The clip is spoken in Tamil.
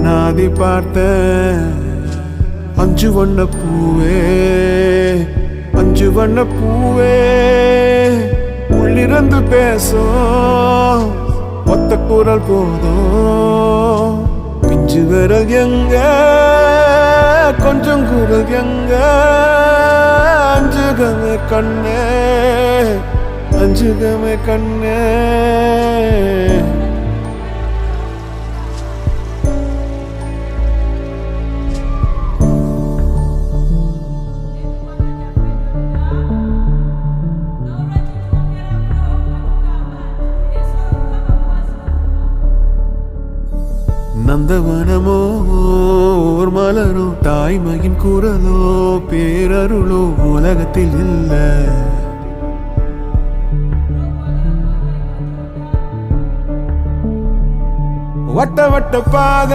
அனாதி பார்த்த அஞ்சு வண்ண பூவே, அஞ்சு வண்ண பூவே, உள்ளிருந்து பேசும் ஒத்த குரல் போதும். பிஞ்சு விரல் எங்க, கொஞ்சம் குரல் எங்க, அஞ்சுகமே கண்ணே, அஞ்சுகமே கண்ணே. நந்தவனமோ ஓர் மலரோ, தாய்மையின் குரலோ பேரருளோ உலகத்தில் இல்ல. வட்ட வட்ட பாத